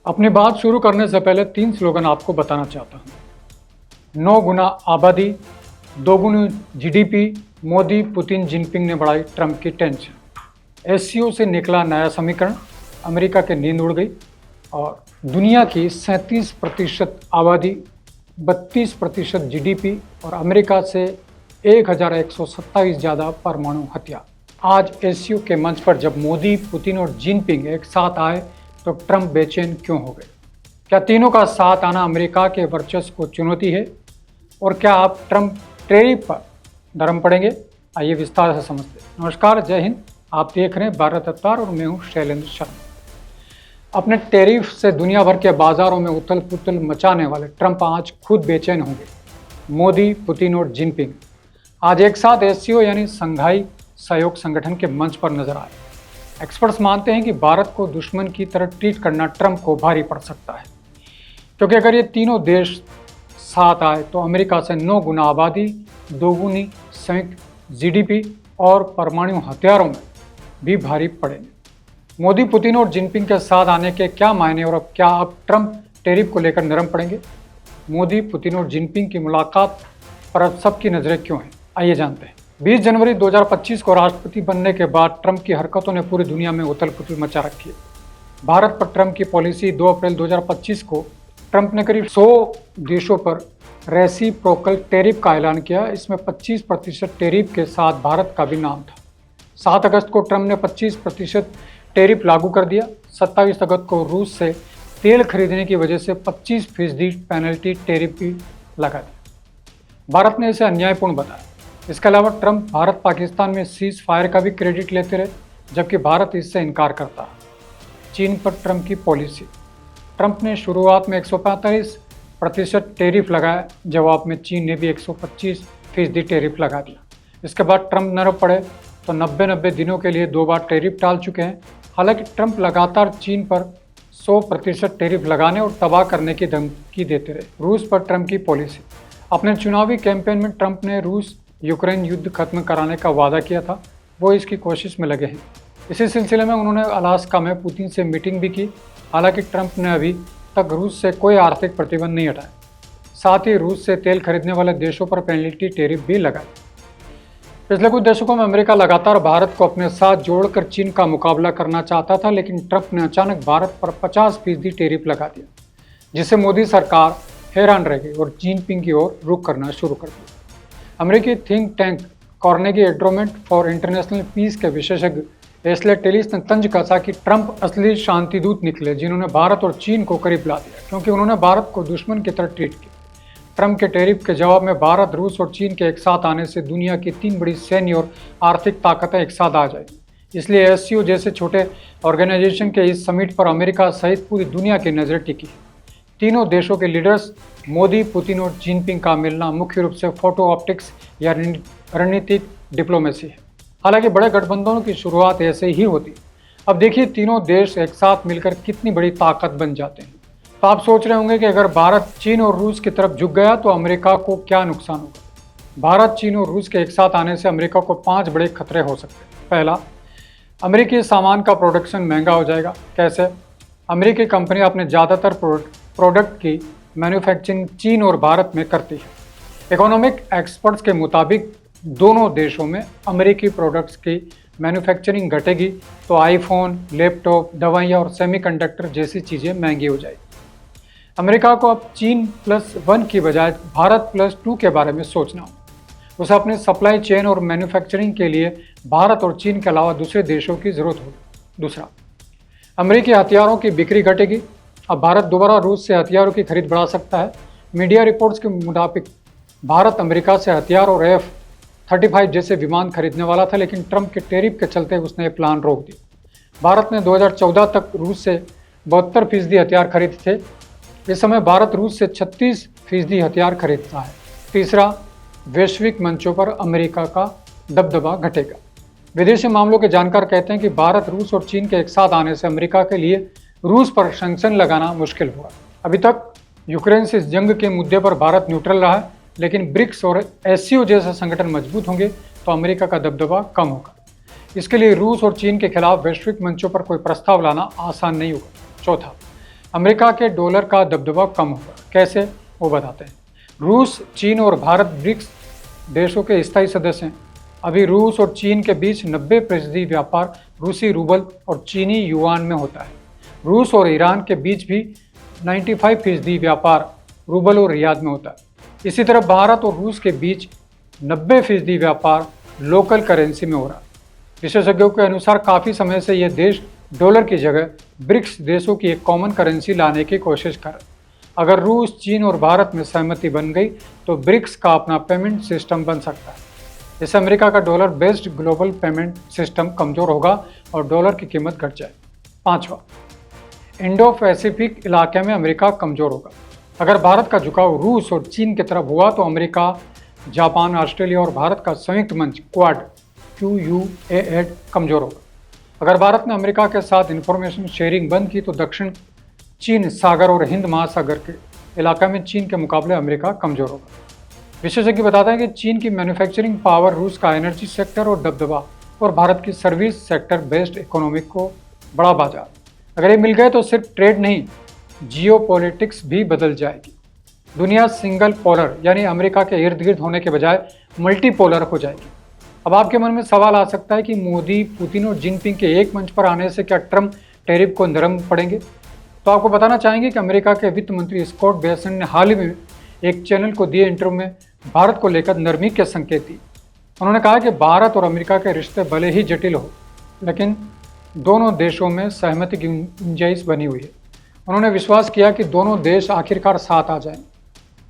अपनी बात शुरू करने से पहले 3 स्लोगन आपको बताना चाहता हूँ। 9 गुना आबादी, 2 गुनी जीडीपी, मोदी, पुतिन, जिनपिंग ने बढ़ाई ट्रंप की टेंशन। एससीओ से निकला नया समीकरण, अमेरिका की नींद उड़ गई और दुनिया की 37% आबादी, 32% जीडीपी और अमेरिका से 1127 ज़्यादा परमाणु हथियार। आज एससीओ के मंच पर जब मोदी, पुतिन और जिनपिंग एक साथ आए तो ट्रंप बेचैन क्यों हो गए? क्या तीनों का साथ आना अमेरिका के वर्चस्व को चुनौती है? और क्या आप ट्रंप टैरिफ पर नरम पड़ेंगे? आइए विस्तार से समझते हैं। नमस्कार, जय हिंद। आप देख रहे हैं भारत अवतार और मैं हूं शैलेंद्र शर्मा। अपने टैरिफ से दुनिया भर के बाजारों में उथल पुथल मचाने वाले ट्रंप आज खुद बेचैन होंगे। मोदी, पुतिन और जिनपिंग आज एक साथ एससीओ यानी संघाई सहयोग संगठन के मंच पर नजर आए। एक्सपर्ट्स मानते हैं कि भारत को दुश्मन की तरह ट्रीट करना ट्रंप को भारी पड़ सकता है, क्योंकि अगर ये तीनों देश साथ आए तो अमेरिका से 9 गुना आबादी, 2 गुनी संयुक्त जीडीपी और परमाणु हथियारों में भी भारी पड़ेंगे। मोदी, पुतिन और जिनपिंग के साथ आने के क्या मायने और क्या अब ट्रंप टैरिफ को लेकर नरम पड़ेंगे? मोदी, पुतिन और जिनपिंग की मुलाकात पर अब सबकी नजरें क्यों हैं? आइए जानते हैं। 20 जनवरी 2025 को राष्ट्रपति बनने के बाद ट्रंप की हरकतों ने पूरी दुनिया में उथल पुथल मचा रखी है। भारत पर ट्रंप की पॉलिसी 2 अप्रैल 2025 को ट्रंप ने करीब 100 देशों पर रेसिप्रोकल टैरिफ का ऐलान किया। इसमें 25% टैरिफ के साथ भारत का भी नाम था। 7 अगस्त को ट्रंप ने 25% टैरिफ लागू कर दिया। 27 अगस्त को रूस से तेल खरीदने की वजह से 25% पेनल्टी टैरिफ भी लगा दी। भारत ने इसे अन्यायपूर्ण बताया। इसके अलावा ट्रंप भारत पाकिस्तान में सीज फायर का भी क्रेडिट लेते रहे, जबकि भारत इससे इनकार करता है। चीन पर ट्रंप की पॉलिसी। ट्रंप ने शुरुआत में 145% टैरिफ लगाया। जवाब में चीन ने भी 125% टैरिफ लगा दिया। इसके बाद ट्रंप नरम पड़े तो 90 दिनों के लिए 2 बार टैरिफ टाल चुके हैं। हालांकि ट्रंप लगातार चीन पर 100% टैरिफ लगाने और तबाह करने की धमकी देते रहे। रूस पर ट्रंप की पॉलिसी। अपने चुनावी कैंपेन में ट्रंप ने रूस यूक्रेन युद्ध खत्म कराने का वादा किया था। वो इसकी कोशिश में लगे हैं। इसी सिलसिले में उन्होंने अलास्का में पुतिन से मीटिंग भी की। हालांकि ट्रंप ने अभी तक रूस से कोई आर्थिक प्रतिबंध नहीं हटाया। साथ ही रूस से तेल खरीदने वाले देशों पर पेनल्टी टैरिफ भी लगाई। पिछले कुछ दशकों में अमेरिका लगातार भारत को अपने साथ जोड़कर चीन का मुकाबला करना चाहता था, लेकिन ट्रंप ने अचानक भारत पर 50% टैरिफ लगा दिया, जिससे मोदी सरकार हैरान रह गई और जिनपिंग की ओर रुख करना शुरू कर दिया। अमेरिकी think tank Carnegie endowment for international peace के विशेषज्ञ एस्ले टेलिस ने तंज कसा कि ट्रंप असली शांतिदूत निकले, जिन्होंने भारत और चीन को करीब ला दिया, क्योंकि उन्होंने भारत को दुश्मन की तरह ट्रीट किया। ट्रंप के टैरिफ के जवाब में भारत, रूस और चीन के एक साथ आने से दुनिया की 3 बड़ी सैन्य और आर्थिक ताकतें एक साथ आ जाएगी। इसलिए एससीओ जैसे छोटे ऑर्गेनाइजेशन के इस समिट पर अमेरिका सहित पूरी दुनिया की नजर टिकी है। तीनों देशों के लीडर्स मोदी, पुतिन और जिनपिंग का मिलना मुख्य रूप से फोटो ऑप्टिक्स या रणनीतिक डिप्लोमेसी है। हालांकि बड़े गठबंधनों की शुरुआत ऐसे ही होती। अब देखिए तीनों देश एक साथ मिलकर कितनी बड़ी ताकत बन जाते हैं। तो आप सोच रहे होंगे कि अगर भारत चीन और रूस की तरफ झुक गया तो अमेरिका को क्या नुकसान होगा? भारत, चीन और रूस के एक साथ आने से अमेरिका को 5 बड़े खतरे हो सकते हैं। पहला, अमेरिकी सामान का प्रोडक्शन महंगा हो जाएगा। कैसे? अमेरिकी कंपनियां अपने ज़्यादातर प्रोडक्ट की मैन्युफैक्चरिंग चीन और भारत में करती है। इकोनॉमिक एक्सपर्ट्स के मुताबिक दोनों देशों में अमेरिकी प्रोडक्ट्स की मैन्युफैक्चरिंग घटेगी तो आईफोन, लैपटॉप, दवाइयाँ और सेमीकंडक्टर जैसी चीज़ें महंगी हो जाएगी। अमेरिका को अब चीन +1 की बजाय भारत +2 के बारे में सोचना होगा। उसे अपनी सप्लाई चेन और मैन्युफैक्चरिंग के लिए भारत और चीन के अलावा दूसरे देशों की ज़रूरत होगी। दूसरा, अमेरिकी हथियारों की बिक्री घटेगी। अब भारत दोबारा रूस से हथियारों की खरीद बढ़ा सकता है। मीडिया रिपोर्ट्स के मुताबिक भारत अमेरिका से हथियार और F-35 जैसे विमान खरीदने वाला था, लेकिन ट्रंप के टैरिफ के चलते उसने ये प्लान रोक दिया। भारत ने 2014 तक रूस से 72% हथियार खरीदे थे। इस समय भारत रूस से 36% हथियार खरीदता है। तीसरा, वैश्विक मंचों पर अमेरिका का दबदबा घटेगा। विदेशी मामलों के जानकार कहते हैं कि भारत, रूस और चीन के एक साथ आने से अमेरिका के लिए रूस पर सैंक्शन लगाना मुश्किल हुआ। अभी तक यूक्रेन से इस जंग के मुद्दे पर भारत न्यूट्रल रहा है, लेकिन ब्रिक्स और एससीओ जैसे संगठन मजबूत होंगे तो अमेरिका का दबदबा कम होगा। इसके लिए रूस और चीन के खिलाफ वैश्विक मंचों पर कोई प्रस्ताव लाना आसान नहीं होगा। चौथा, अमेरिका के डॉलर का दबदबा कम होगा, कैसे वो बताते हैं। रूस, चीन और भारत ब्रिक्स देशों के स्थायी सदस्य हैं। अभी रूस और चीन के बीच 90% व्यापार रूसी रूबल और चीनी युआन में होता है। रूस और ईरान के बीच भी 95% व्यापार रूबल और रियाद में होता है। इसी तरह भारत और रूस के बीच 90% व्यापार लोकल करेंसी में हो रहा है। विशेषज्ञों के अनुसार काफ़ी समय से यह देश डॉलर की जगह ब्रिक्स देशों की एक कॉमन करेंसी लाने की कोशिश कर रहे हैं। अगर रूस, चीन और भारत में सहमति बन गई तो ब्रिक्स का अपना पेमेंट सिस्टम बन सकता है। इससे अमेरिका का dollar based global payment system कमज़ोर होगा और डॉलर की कीमत घट जाए। पाँचवा, इंडो पैसिफिक इलाके में अमेरिका कमज़ोर होगा। अगर भारत का झुकाव रूस और चीन की तरफ हुआ तो अमेरिका, जापान, ऑस्ट्रेलिया और भारत का संयुक्त मंच क्वाड QUAD कमज़ोर होगा। अगर भारत ने अमेरिका के साथ इंफॉर्मेशन शेयरिंग बंद की तो दक्षिण चीन सागर और हिंद महासागर के इलाका में चीन के मुकाबले अमेरिका कमज़ोर होगा। विशेषज्ञ बताते हैं कि चीन की मैन्युफैक्चरिंग पावर, रूस का एनर्जी सेक्टर और दबदबा और भारत की सर्विस सेक्टर बेस्ड इकोनॉमिक को बड़ा बाजार। अगर ये मिल गए तो सिर्फ ट्रेड नहीं, जियोपॉलिटिक्स भी बदल जाएगी। दुनिया सिंगल पोलर यानी अमेरिका के इर्द गिर्द होने के बजाय मल्टीपोलर हो जाएगी। अब आपके मन में सवाल आ सकता है कि मोदी, पुतिन और जिनपिंग के एक मंच पर आने से क्या ट्रंप टैरिफ को नरम पड़ेंगे? तो आपको बताना चाहेंगे कि अमेरिका के वित्त मंत्री स्कॉट बेसेंट ने हाल ही में एक चैनल को दिए इंटरव्यू में भारत को लेकर नरमी के संकेत दिए। उन्होंने कहा कि भारत और अमेरिका के रिश्ते भले ही जटिल हो, लेकिन दोनों देशों में सहमति की गुंजाइश बनी हुई है। उन्होंने विश्वास किया कि दोनों देश आखिरकार साथ आ जाएंगे।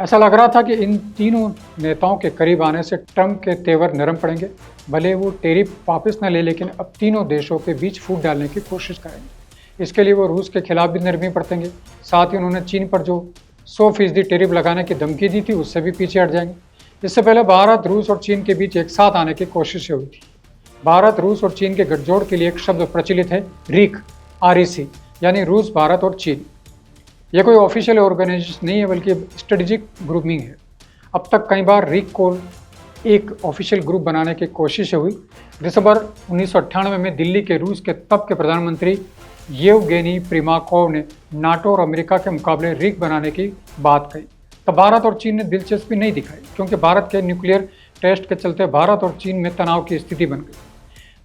ऐसा लग रहा था कि इन तीनों नेताओं के करीब आने से ट्रंप के तेवर नरम पड़ेंगे। भले वो टैरिफ वापस न ले, लेकिन अब तीनों देशों के बीच फूट डालने की कोशिश करेंगे। इसके लिए वो रूस के खिलाफ भी नरमी बरतेंगे। साथ ही उन्होंने चीन पर जो 100% टैरिफ लगाने की धमकी दी थी, उससे भी पीछे हट जाएंगे। इससे पहले भारत, रूस और चीन के बीच एक साथ आने की कोशिशें हुई थी। भारत, रूस और चीन के गठजोड़ के लिए एक शब्द प्रचलित है, REC, यानी रूस, भारत और चीन। यह कोई ऑफिशियल ऑर्गेनाइजेशन नहीं है, बल्कि स्ट्रेटेजिक ग्रुपिंग है। अब तक कई बार REC को एक ऑफिशियल ग्रुप बनाने की कोशिश हुई। दिसंबर 1998 में दिल्ली के रूस के तब के प्रधानमंत्री येवगेनी प्रिमाकोव ने नाटो और अमेरिका के मुकाबले REC बनाने की बात कही। तब भारत और चीन ने दिलचस्पी नहीं दिखाई, क्योंकि भारत के न्यूक्लियर टेस्ट के चलते भारत और चीन में तनाव की स्थिति बन गई।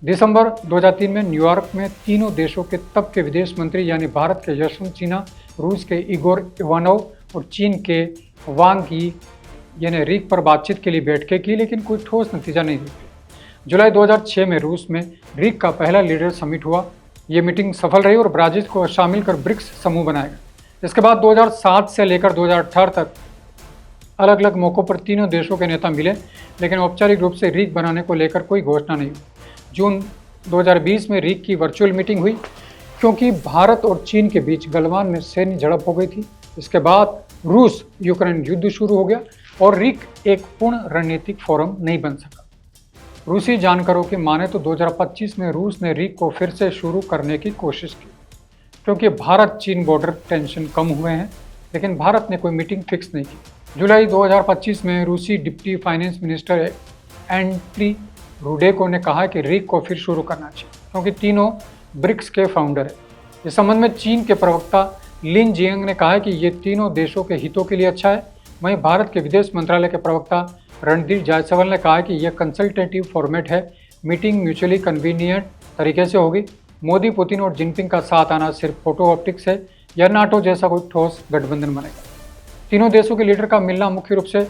दिसंबर 2003 में न्यूयॉर्क में तीनों देशों के तब के विदेश मंत्री यानी भारत के यशवंत सिन्हा, रूस के इगोर इवानोव और चीन के वांग यी यानी REC पर बातचीत के लिए बैठकें की, लेकिन कोई ठोस नतीजा नहीं दिखा। जुलाई 2006 में रूस में REC का पहला लीडर समिट हुआ। ये मीटिंग सफल रही और ब्राज़ील को शामिल कर ब्रिक्स समूह बनाया गया। इसके बाद 2007 से लेकर 2018 तक अलग अलग मौक़ों पर तीनों देशों के नेता मिले, लेकिन औपचारिक रूप से REC बनाने को लेकर कोई घोषणा नहीं हुई। जून 2020 में REC की वर्चुअल मीटिंग हुई, क्योंकि भारत और चीन के बीच गलवान में सैन्य झड़प हो गई थी। इसके बाद रूस यूक्रेन युद्ध शुरू हो गया और REC एक पूर्ण रणनीतिक फोरम नहीं बन सका। रूसी जानकारों की माने तो 2025 में रूस ने REC को फिर से शुरू करने की कोशिश की, क्योंकि भारत चीन बॉर्डर टेंशन कम हुए हैं, लेकिन भारत ने कोई मीटिंग फिक्स नहीं की। जुलाई 2025 में रूसी डिप्टी फाइनेंस मिनिस्टर एंड्री रुडेको ने कहा कि REC को फिर शुरू करना चाहिए, क्योंकि तीनों ब्रिक्स के फाउंडर है। इस संबंध में चीन के प्रवक्ता लिन जियांग ने कहा कि ये तीनों देशों के हितों के लिए अच्छा है। वहीं भारत के विदेश मंत्रालय के प्रवक्ता रणदीप जायसवाल ने कहा कि यह कंसल्टेटिव फॉर्मेट है, मीटिंग म्यूचुअली कन्वीनियंट तरीके से होगी। मोदी, पुतिन और जिनपिंग का साथ आना सिर्फ फोटो ऑप्टिक्स है या नाटो जैसा कोई ठोस गठबंधन बनेगा। तीनों देशों के लीडर का मिलना मुख्य रूप से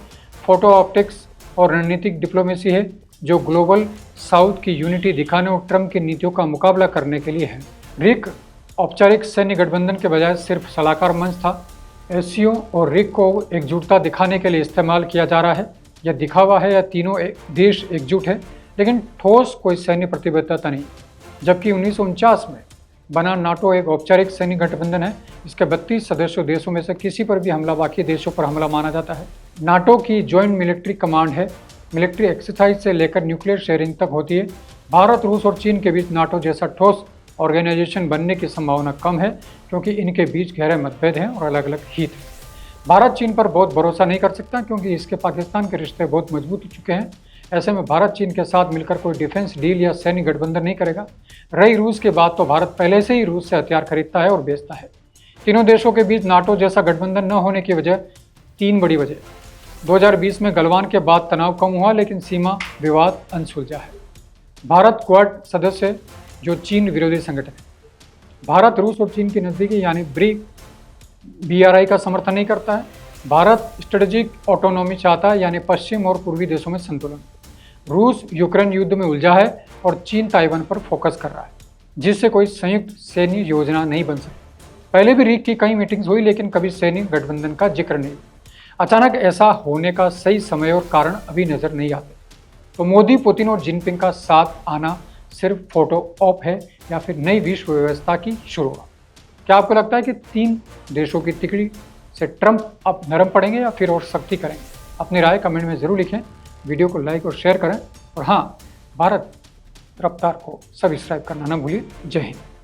फोटो ऑप्टिक्स और रणनीतिक डिप्लोमेसी है, जो ग्लोबल साउथ की यूनिटी दिखाने और ट्रंप की नीतियों का मुकाबला करने के लिए है। REC औपचारिक सैन्य गठबंधन के बजाय सिर्फ सलाहकार मंच था। SCO और REC को एकजुटता दिखाने के लिए इस्तेमाल किया जा रहा है। यह दिखावा है या तीनों देश एकजुट है, लेकिन ठोस कोई सैन्य प्रतिबद्धता नहीं। जबकि 1949 में बना नाटो एक औपचारिक सैन्य गठबंधन है। इसके 32 सदस्य देशों में से किसी पर भी हमला बाकी देशों पर हमला माना जाता है। नाटो की जॉइंट मिलिट्री कमांड है। मिलिट्री एक्सरसाइज से लेकर न्यूक्लियर शेयरिंग तक होती है। भारत, रूस और चीन के बीच नाटो जैसा ठोस ऑर्गेनाइजेशन बनने की संभावना कम है, क्योंकि इनके बीच गहरे मतभेद हैं और अलग अलग हित हैं। भारत चीन पर बहुत भरोसा नहीं कर सकता, क्योंकि इसके पाकिस्तान के रिश्ते बहुत मजबूत हो चुके हैं। ऐसे में भारत चीन के साथ मिलकर कोई डिफेंस डील या सैन्य गठबंधन नहीं करेगा। रही रूस की बात, तो भारत पहले से ही रूस से हथियार खरीदता है और बेचता है। तीनों देशों के बीच नाटो जैसा गठबंधन न होने की वजह, 3 बड़ी वजह। 2020 में गलवान के बाद तनाव कम हुआ, लेकिन सीमा विवाद अनसुलझा है। भारत क्वाड सदस्य है, जो चीन विरोधी संगठन है। भारत रूस और चीन की नज़दीकी यानी ब्रिक BRI का समर्थन नहीं करता है। भारत स्ट्रेटेजिक ऑटोनॉमी चाहता है, यानी पश्चिम और पूर्वी देशों में संतुलन। रूस यूक्रेन युद्ध में उलझा है और चीन ताइवान पर फोकस कर रहा है, जिससे कोई संयुक्त सैन्य योजना नहीं बन सकती। पहले भी रीक की कई मीटिंग्स हुई, लेकिन कभी सैन्य गठबंधन का जिक्र नहीं। अचानक ऐसा होने का सही समय और कारण अभी नजर नहीं आते। तो मोदी, पुतिन और जिनपिंग का साथ आना सिर्फ फोटो ऑप है या फिर नई विश्व व्यवस्था की शुरुआत? क्या आपको लगता है कि 3 देशों की तिकड़ी से ट्रंप अब नरम पड़ेंगे या फिर और सख्ती करेंगे? अपनी राय कमेंट में जरूर लिखें। वीडियो को लाइक और शेयर करें, और हाँ, भारत रफ्तार को सब्सक्राइब करना ना भूलिए। जय हिंद।